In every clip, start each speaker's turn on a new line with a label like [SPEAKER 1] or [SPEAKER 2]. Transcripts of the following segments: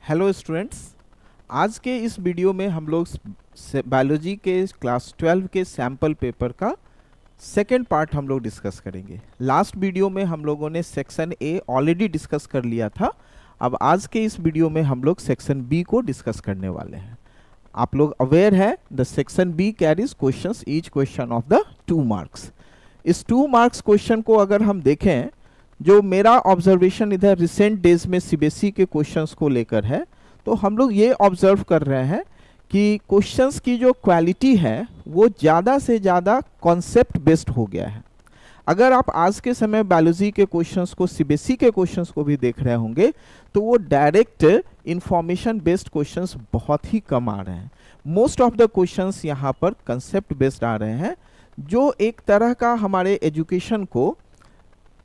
[SPEAKER 1] Hello students, आज के इस वीडियो में हम लोग बायोलॉजी के क्लास 12 के सैम्पल पेपर का सेकेंड पार्ट हम लोग डिस्कस करेंगे। लास्ट वीडियो में हम लोगों ने सेक्शन ए ऑलरेडी डिस्कस कर लिया था। अब आज के इस वीडियो में हम लोग सेक्शन बी को डिस्कस करने वाले हैं। आप लोग अवेयर है the section B carries questions, each question of the 2 marks. इस 2 मार्क्स क्वेश्चन को अगर हम देखें, जो मेरा ऑब्जर्वेशन इधर रिसेंट डेज में सीबीएसई के क्वेश्चंस को लेकर है, तो हम लोग ये ऑब्जर्व कर रहे हैं कि क्वेश्चंस की जो क्वालिटी है वो ज़्यादा से ज़्यादा कॉन्सेप्ट बेस्ड हो गया है। अगर आप आज के समय बायोलॉजी के क्वेश्चंस को, सीबीएसई के क्वेश्चंस को भी देख रहे होंगे, तो वो डायरेक्ट इंफॉर्मेशन बेस्ड क्वेश्चंस बहुत ही कम आ रहे हैं। मोस्ट ऑफ द क्वेश्चंस यहाँ पर कंसेप्ट बेस्ड आ रहे हैं, जो एक तरह का हमारे एजुकेशन को,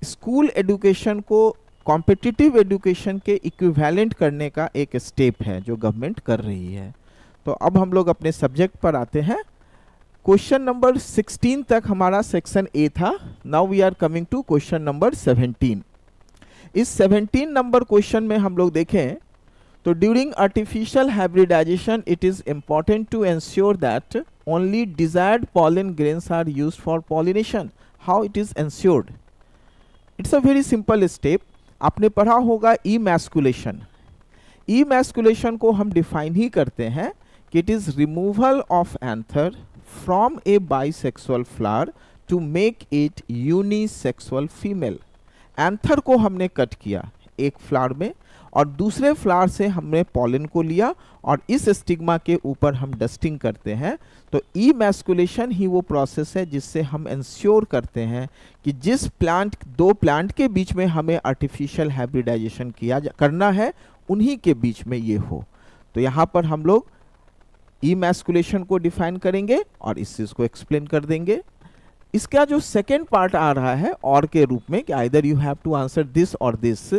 [SPEAKER 1] स्कूल एजुकेशन को कॉम्पिटिटिव एजुकेशन के इक्विवेलेंट करने का एक स्टेप है जो गवर्नमेंट कर रही है। तो अब हम लोग अपने सब्जेक्ट पर आते हैं। क्वेश्चन नंबर 16 तक हमारा सेक्शन ए था। Now we are coming to question number 17। इस 17 नंबर क्वेश्चन में हम लोग देखें तो during artificial hybridization it is important to ensure that only desired pollen grains are used for pollination. How it is ensured? It's a very simple step. आपने पढ़ा होगा emasculation. Emasculation को हम डिफाइन ही करते हैं कि it is removal of anther from a bisexual flower to make it unisexual female. Anther को हमने कट किया एक फ्लावर में और दूसरे फ्लावर से हमने पॉलन को लिया और इस स्टिग्मा के ऊपर हम डस्टिंग करते हैं। तो इमैस्कुलेशन ही वो प्रोसेस है जिससे हम इंश्योर करते हैं कि जिस प्लांट, दो प्लांट के बीच में हमें आर्टिफिशियल हाइब्रिडाइजेशन करना है, उन्हीं के बीच में ये हो। तो यहाँ पर हम लोग इमैस्कुलेशन को डिफाइन करेंगे और इस चीज़ को एक्सप्लेन कर देंगे। इसका जो सेकेंड पार्ट आ रहा है और के रूप में कि either you have to answer this और दिस।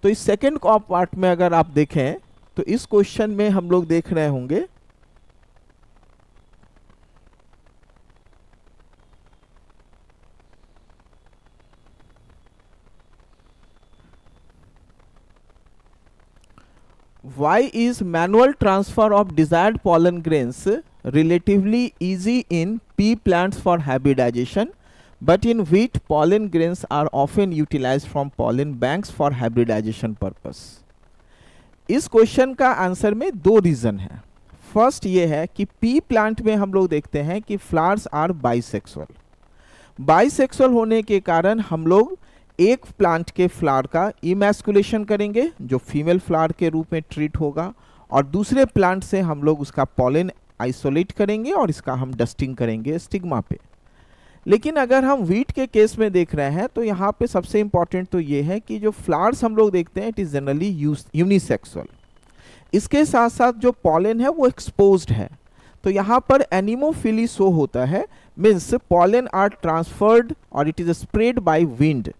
[SPEAKER 1] तो इस सेकेंड पार्ट में अगर आप देखें तो इस क्वेश्चन में हम लोग देख रहे होंगे why is manual transfer of desired pollen grains relatively easy in pea plants for hybridization, but in wheat pollen grains are often utilized from pollen banks for hybridization purpose? इस क्वेश्चन का answer में 2 reason है। First ये है कि P plant में हम लोग देखते हैं कि फ्लावर्स आर बाइसेक्सुअल। बाइसेक्सुअल होने के कारण हम लोग एक प्लांट के फ्लावर का इमैस्कुलेशन करेंगे जो फीमेल फ्लावर के रूप में ट्रीट होगा, और दूसरे प्लांट से हम लोग उसका पॉलन आइसोलेट करेंगे और इसका हम डस्टिंग करेंगे स्टिग्मा पे। लेकिन अगर हम व्हीट के केस में देख रहे हैं तो यहाँ पे सबसे इंपॉर्टेंट तो ये है कि जो फ्लावर्स हम लोग देखते हैं इट इज जनरली यूनिसेक्सुअल। इसके साथ साथ जो पॉलन है वो एक्सपोज्ड है। तो यहाँ पर एनिमोफिली शो होता है, मीन्स पॉलन आर ट्रांसफर्ड और it is spread by wind.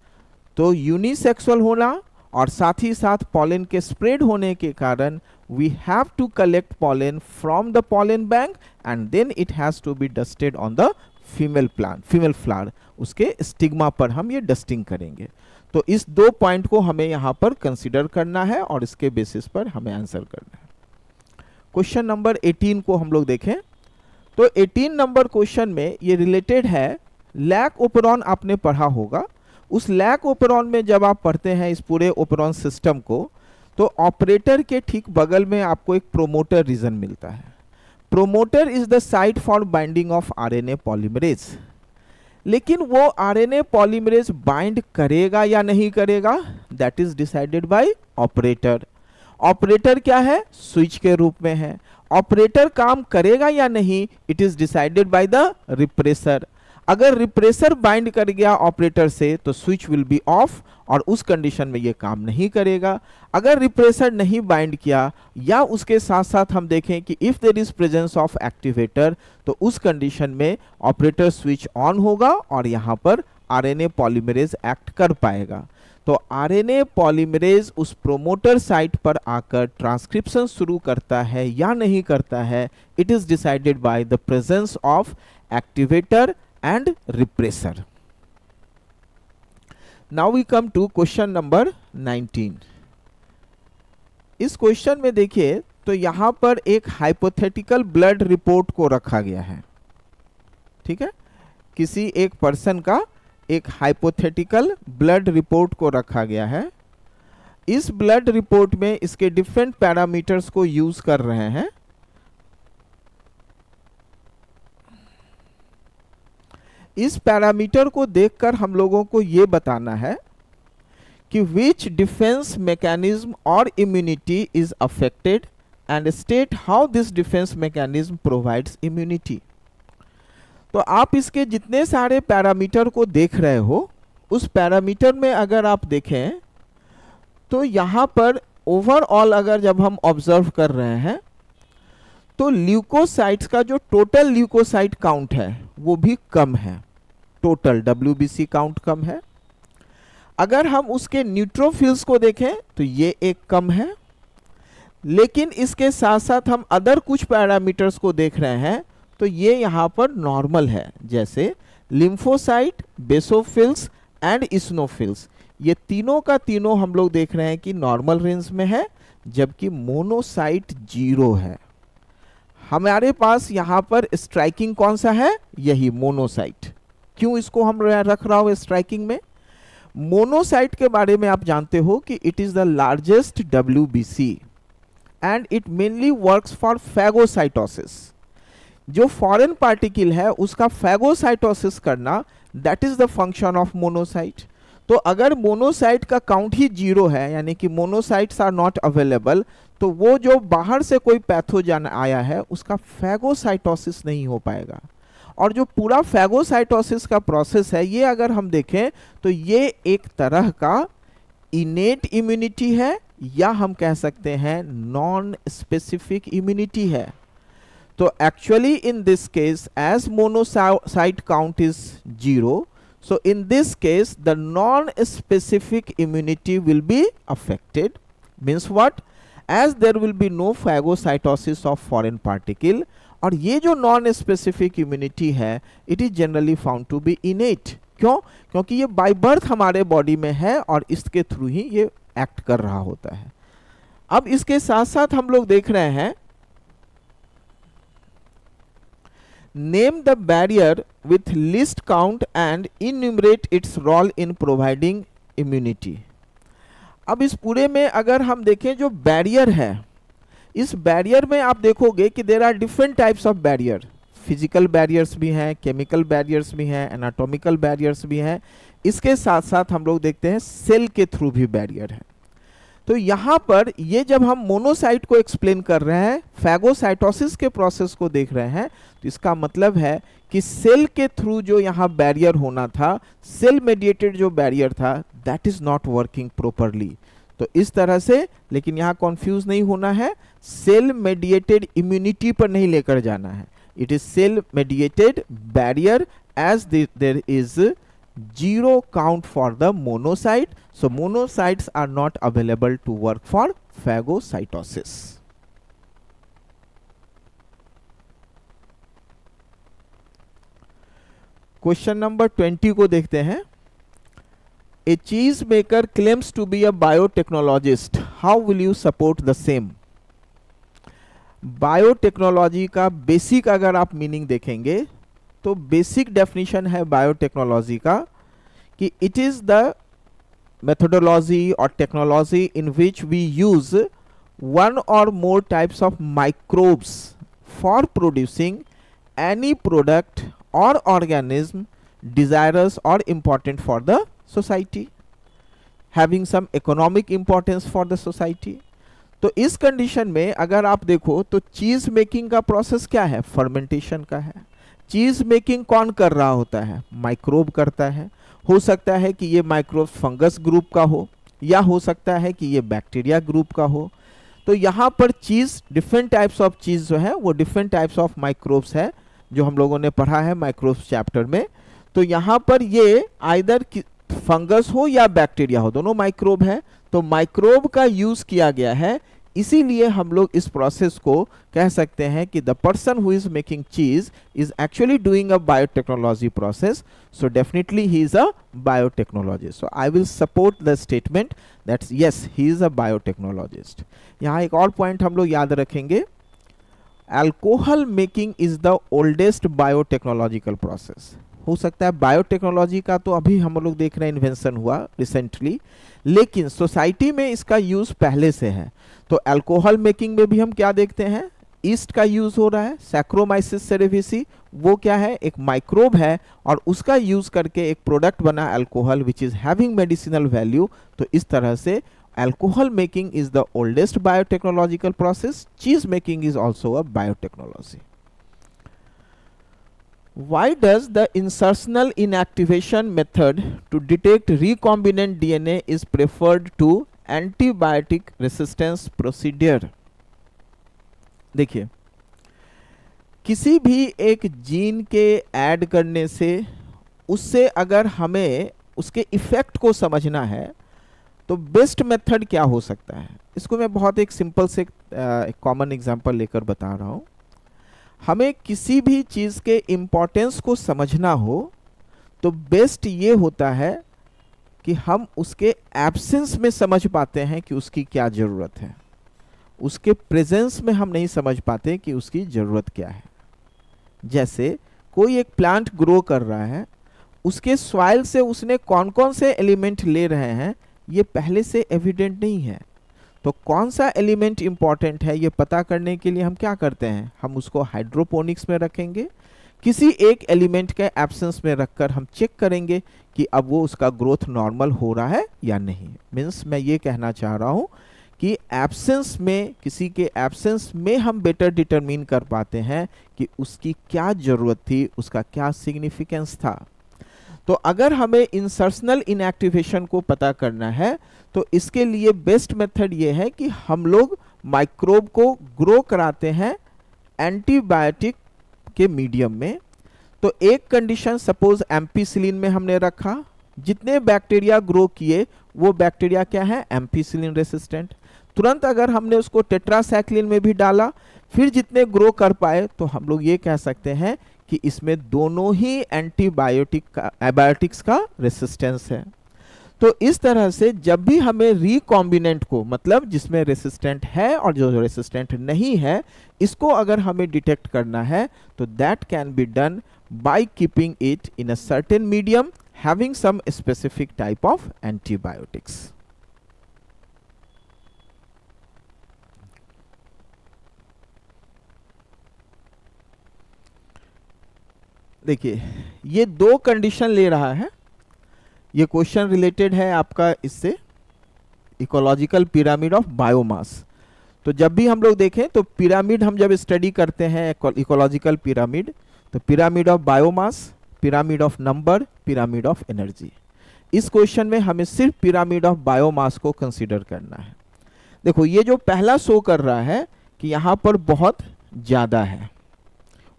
[SPEAKER 1] तो यूनिसेक्सुअल होना और साथ ही साथ पॉलन के स्प्रेड होने के कारण we have to collect pollen from the pollen bank and then it has to be dusted on the female plant, female flower. उसके स्टिग्मा पर हम ये डस्टिंग करेंगे। तो इस 2 पॉइंट को हमें यहाँ पर कंसिडर करना है और इसके बेसिस पर हमें आंसर करना है। क्वेश्चन नंबर 18 को हम लोग देखें तो 18 नंबर क्वेश्चन में ये रिलेटेड है लैक ओपेरॉन। आपने पढ़ा होगा। उस लैक ओपेरॉन में जब आप पढ़ते हैं इस पूरे ओपेरॉन सिस्टम को, तो ऑपरेटर के ठीक बगल में आपको एक प्रोमोटर रीजन मिलता है। Promoter is the site for binding of RNA polymerase. लेकिन वो आरएनए पॉलीमरेज बाइंड करेगा या नहीं करेगा, that is decided by operator. Operator क्या है? स्विच के रूप में है। ऑपरेटर काम करेगा या नहीं, it is decided by the repressor. अगर रिप्रेसर बाइंड कर गया ऑपरेटर से तो स्विच विल बी ऑफ और उस कंडीशन में ये काम नहीं करेगा। अगर रिप्रेसर नहीं बाइंड किया या उसके साथ साथ हम देखें कि if there is presence of activator, तो उस कंडीशन में ऑपरेटर स्विच ऑन होगा और यहाँ पर आरएनए पॉलीमरेज एक्ट कर पाएगा। तो आरएनए पॉलीमरेज उस प्रोमोटर साइट पर आकर ट्रांसक्रिप्शन शुरू करता है या नहीं करता है, it is decided by the presence of activator and repressor. Now we come to question number 19. इस क्वेश्चन में देखिए तो यहाँ पर एक हाइपोथेटिकल ब्लड रिपोर्ट को रखा गया है, ठीक है, किसी एक पर्सन का एक हाइपोथेटिकल ब्लड रिपोर्ट को रखा गया है। इस ब्लड रिपोर्ट में इसके डिफरेंट पैरामीटर्स को यूज कर रहे हैं। इस पैरामीटर को देखकर हम लोगों को यह बताना है कि विच डिफेंस मैकेनिज्म और immunity is affected and state how this defence mechanism provides immunity. तो आप इसके जितने सारे पैरामीटर को देख रहे हो, उस पैरामीटर में अगर आप देखें तो यहाँ पर ओवरऑल अगर जब हम ऑब्जर्व कर रहे हैं तो ल्यूकोसाइट्स का जो टोटल ल्यूकोसाइट काउंट है वो भी कम है, टोटल WBC काउंट कम है। अगर हम उसके न्यूट्रोफिल्स को देखें तो ये एक कम है, लेकिन इसके साथ साथ हम अदर कुछ पैरामीटर्स को देख रहे हैं तो ये यहाँ पर नॉर्मल है, जैसे लिम्फोसाइट, बेसोफिल्स एंड इस्नोफिल्स, ये तीनों का तीनों हम लोग देख रहे हैं कि नॉर्मल रेंज में है, जबकि मोनोसाइट 0 है। हमारे पास यहाँ पर स्ट्राइकिंग कौन सा है, यही मोनोसाइट। क्यों इसको हम रख रहा हूँ स्ट्राइकिंग में? मोनोसाइट के बारे में आप जानते हो कि it is the largest WBC and it mainly works for phagocytosis. जो फॉरेन पार्टिकल है उसका फैगोसाइटोसिस करना, that is the function of monocyte. तो अगर मोनोसाइट का काउंट ही 0 है, यानी कि मोनोसाइट्स आर नॉट अवेलेबल, तो वो जो बाहर से कोई पैथोजन आया है उसका फैगोसाइटोसिस नहीं हो पाएगा। और जो पूरा फैगोसाइटोसिस का प्रोसेस है, ये अगर हम देखें तो ये एक तरह का इनेट इम्यूनिटी है, या हम कह सकते हैं नॉन स्पेसिफिक इम्यूनिटी है। तो actually in this case as monocyte count is 0, so in this case the non-specific immunity will be affected. Means what? As there will be no phagocytosis of foreign particle, और ये जो non-specific immunity है it is generally found to be innate. क्यों? क्योंकि ये by birth हमारे body में है और इसके थ्रू ही ये एक्ट कर रहा होता है। अब इसके साथ साथ हम लोग देख रहे हैं, name the barrier with least count and enumerate its role in providing immunity. अब इस पूरे में अगर हम देखें जो बैरियर है, इस बैरियर में आप देखोगे कि there are different types of barrier. Physical barriers भी हैं, केमिकल बैरियर्स भी हैं, एनाटॉमिकल बैरियर्स भी हैं। इसके साथ साथ हम लोग देखते हैं सेल के थ्रू भी बैरियर है। तो यहाँ पर ये जब हम मोनोसाइट को एक्सप्लेन कर रहे हैं, फैगोसाइटोसिस के प्रोसेस को देख रहे हैं, तो इसका मतलब है कि सेल के थ्रू जो यहाँ बैरियर होना था, सेल मेडिएटेड जो बैरियर था, that is not working properly. तो इस तरह से, लेकिन यहाँ कंफ्यूज नहीं होना है, सेल मेडिएटेड इम्यूनिटी पर नहीं लेकर जाना है। It is cell mediated barrier as there is 0 count for the monocyte, so monocytes are not available to work for phagocytosis. Question number 20 को देखते हैं। A cheese maker claims to be a biotechnologist. How will you support the same? Biotechnology का basic अगर आप meaning देखेंगे तो basic definition है biotechnology का कि इट इज द मेथोडोलॉजी और technology in which we use one or more types of microbes for producing any product or organism desirous or important for the society, having some economic importance for the society. तो इस condition में अगर आप देखो तो चीज making का process क्या है, फर्मेंटेशन का है। चीज मेकिंग कौन कर रहा होता है, माइक्रोब करता है। हो सकता है कि ये माइक्रोब फंगस ग्रुप का हो, या हो सकता है कि ये बैक्टीरिया ग्रुप का हो। तो यहाँ पर चीज, डिफरेंट टाइप्स ऑफ चीज जो है वो डिफरेंट टाइप्स ऑफ माइक्रोब्स है, जो हम लोगों ने पढ़ा है माइक्रोब्स चैप्टर में। तो यहाँ पर ये आइदर फंगस हो या बैक्टीरिया हो, दोनों माइक्रोब है। तो माइक्रोब का यूज किया गया है इसीलिए हम लोग इस प्रोसेस को कह सकते हैं कि the person who is making cheese is actually doing a biotechnology process, so definitely he is a biotechnologist. So I will support the statement that's yes he is a biotechnologist. यहाँ एक और point हम लोग याद रखेंगे, alcohol making is the oldest biotechnological process. हो सकता है बायोटेक्नोलॉजी का तो अभी हम लोग देख रहे हैं इन्वेंशन हुआ रिसेंटली, लेकिन सोसाइटी में इसका यूज पहले से है. तो अल्कोहल मेकिंग में भी हम क्या देखते हैं, ईस्ट का यूज हो रहा है, सैक्रोमाइसिस सेरेविसी, वो क्या है, एक माइक्रोब है और उसका यूज करके एक प्रोडक्ट बना alcohol which is having medicinal value. तो इस तरह से alcohol making is the oldest biotechnological process. Cheese making is also a biotechnology. Why does the insertional inactivation method to detect recombinant DNA is preferred to antibiotic resistance procedure? देखिए, किसी भी एक gene के add करने से उससे अगर हमें उसके इफेक्ट को समझना है तो बेस्ट मेथड क्या हो सकता है. इसको मैं बहुत एक सिंपल से एक कॉमन एग्जांपल लेकर बता रहा हूँ. हमें किसी भी चीज़ के इम्पोर्टेंस को समझना हो तो बेस्ट ये होता है कि हम उसके एब्सेंस में समझ पाते हैं कि उसकी क्या ज़रूरत है. उसके प्रेजेंस में हम नहीं समझ पाते कि उसकी ज़रूरत क्या है. जैसे कोई एक प्लांट ग्रो कर रहा है, उसके सॉइल से उसने कौन कौन से एलिमेंट ले रहे हैं ये पहले से एविडेंट नहीं है. तो कौन सा एलिमेंट इंपॉर्टेंट है ये पता करने के लिए हम क्या करते हैं, हम उसको हाइड्रोपोनिक्स में रखेंगे, किसी एक एलिमेंट के एब्सेंस में रखकर हम चेक करेंगे कि अब वो उसका ग्रोथ नॉर्मल हो रहा है या नहीं. मीन्स मैं ये कहना चाह रहा हूँ कि एब्सेंस में, किसी के एब्सेंस में हम बेटर डिटरमिन कर पाते हैं कि उसकी क्या ज़रूरत थी, उसका क्या सिग्निफिकेंस था. तो अगर हमें इंसर्शनल इनएक्टिवेशन को पता करना है तो इसके लिए बेस्ट मेथड ये है कि हम लोग माइक्रोब को ग्रो कराते हैं एंटीबायोटिक के मीडियम में. तो एक कंडीशन सपोज एम्पीसिलिन में हमने रखा, जितने बैक्टीरिया ग्रो किए वो बैक्टीरिया क्या है, एम्पीसिलिन रेसिस्टेंट. तुरंत अगर हमने उसको टेट्रासाइक्लिन में भी डाला, फिर जितने ग्रो कर पाए, तो हम लोग ये कह सकते हैं कि इसमें दोनों ही एंटीबायोटिक्स का रेसिस्टेंस है. तो इस तरह से जब भी हमें रिकॉम्बिनेंट को, मतलब जिसमें रेसिस्टेंट है और जो रेसिस्टेंट नहीं है, इसको अगर हमें डिटेक्ट करना है तो that can be done by keeping it in a certain medium having some specific type of antibiotics. देखिए, ये दो कंडीशन ले रहा है. ये क्वेश्चन रिलेटेड है आपका इससे, इकोलॉजिकल पिरामिड ऑफ बायोमास. तो जब भी हम लोग देखें तो पिरामिड हम जब स्टडी करते हैं इकोलॉजिकल पिरामिड, तो pyramid of biomass, pyramid of number, pyramid of energy. इस क्वेश्चन में हमें सिर्फ पिरामिड ऑफ बायोमास को कंसीडर करना है. देखो, ये जो पहला शो कर रहा है कि यहाँ पर बहुत ज़्यादा है,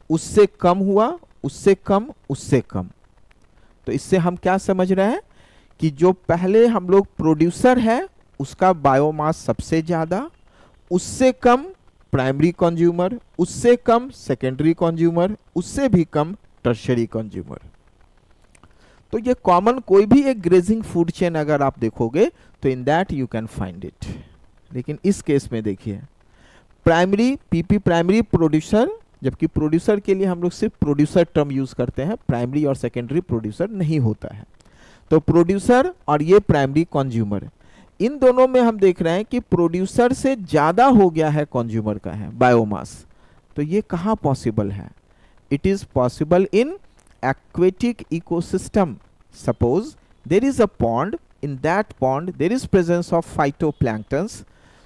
[SPEAKER 1] उससे कम हुआ, उससे कम, उससे कम. तो इससे हम क्या समझ रहे हैं कि जो पहले हम लोग प्रोड्यूसर है उसका बायोमास सबसे ज़्यादा, उससे कम प्राइमरी कंज्यूमर, उससे कम सेकेंडरी कंज्यूमर, उससे भी कम टर्शरी कंज्यूमर. तो ये कॉमन कोई भी एक ग्रेजिंग फूड चेन अगर आप देखोगे तो in that you can find it. लेकिन इस केस में देखिए, प्राइमरी पीपी प्राइमरी प्रोड्यूसर, जबकि प्रोड्यूसर के लिए हम लोग सिर्फ प्रोड्यूसर टर्म यूज करते हैं, प्राइमरी और सेकेंडरी प्रोड्यूसर नहीं होता है. तो प्रोड्यूसर और ये प्राइमरी कंज्यूमर, इन दोनों में हम देख रहे हैं कि प्रोड्यूसर से ज़्यादा हो गया है कंज्यूमर का है बायोमास. तो ये कहाँ पॉसिबल है? It is possible in aquatic ecosystem. Suppose there is a pond, in that pond there is presence of phytoplanktons.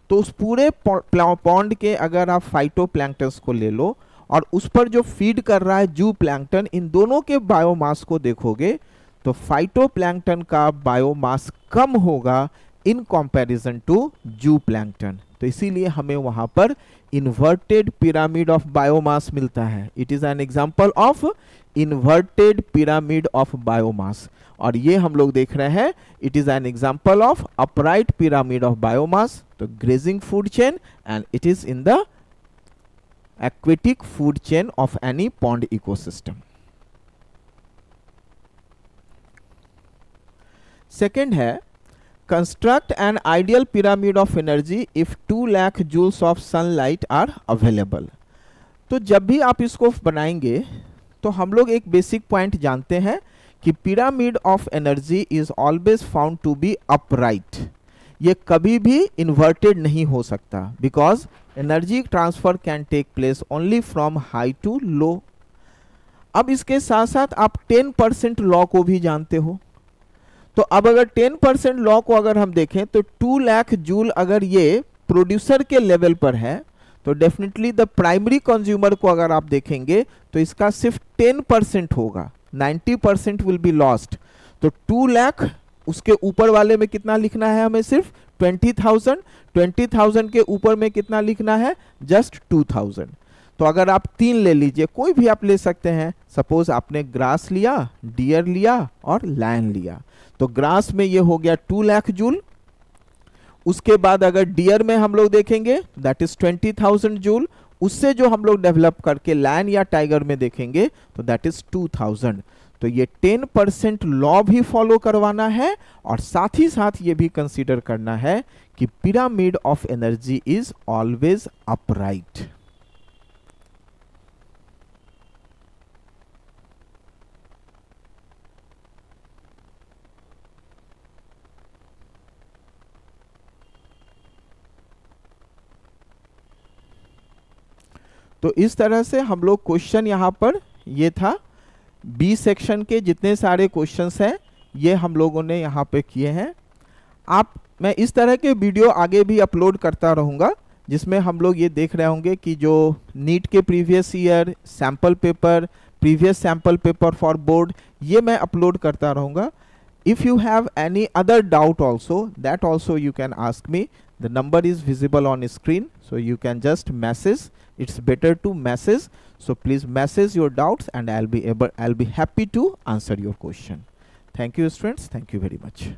[SPEAKER 1] तो उस पूरे पॉन्ड के अगर आप फाइटोप्लैंक्टन्स को ले लो और उस पर जो फीड कर रहा है जू प्लैंक्टन, इन दोनों के बायोमास को देखोगे तो फाइटोप्लैंक्टन का बायोमास कम होगा इन कंपैरिजन टू जू प्लैंक्टन. तो इसीलिए हमें वहां पर इन्वर्टेड पिरामिड ऑफ बायोमास मिलता है. It is an example of inverted pyramid of biomass. और ये हम लोग देख रहे हैं, it is an example of upright pyramid of biomass. तो grazing food chain and it is in the aquatic food chain of any pond ecosystem. Second है construct an ideal pyramid of energy if 2 lakh joules of sunlight are available. तो जब भी आप इसको बनाएंगे तो हम लोग एक बेसिक पॉइंट जानते हैं कि pyramid of energy is always found to be upright. ये कभी भी इन्वर्टेड नहीं हो सकता because energy transfer can take place only from high to low. अब इसके साथ साथ आप 10% लॉ को भी जानते हो. तो अब अगर 10% लॉ को अगर हम देखें तो 2 लाख जूल अगर ये प्रोड्यूसर के लेवल पर है तो डेफिनेटली द प्राइमरी कंज्यूमर को अगर आप देखेंगे तो इसका सिर्फ 10% होगा, 90% विल बी लॉस्ट. तो 2 लाख उसके ऊपर वाले में कितना लिखना है हमें, सिर्फ 20,000. 20,000 के ऊपर में कितना लिखना है, जस्ट 2,000. तो अगर आप 3 ले लीजिए, कोई भी आप ले सकते हैं. सपोज आपने ग्रास लिया, डियर लिया और लायन लिया. तो ग्रास में ये हो गया 2 लाख जूल. उसके बाद अगर डियर में हम लोग देखेंगे दैट इज 20,000 जूल. उससे जो हम लोग डेवलप करके लायन या टाइगर में देखेंगे तो दैट इज 2,000. तो ये 10% लॉ भी फॉलो करवाना है और साथ ही साथ ये भी कंसीडर करना है कि pyramid of energy is always upright. तो इस तरह से हम लोग क्वेश्चन यहां पर, ये था बी सेक्शन के जितने सारे क्वेश्चंस हैं ये हम लोगों ने यहाँ पे किए हैं. मैं इस तरह के वीडियो आगे भी अपलोड करता रहूँगा जिसमें हम लोग ये देख रहे होंगे कि जो नीट के previous year sample paper, previous sample paper for board, ये मैं अपलोड करता रहूँगा. If you have any other doubt also, that also you can ask me. The number is visible on screen, so you can just message. It's better to message, so please message your doubts and I'll be happy to answer your question. Thank you students, thank you very much.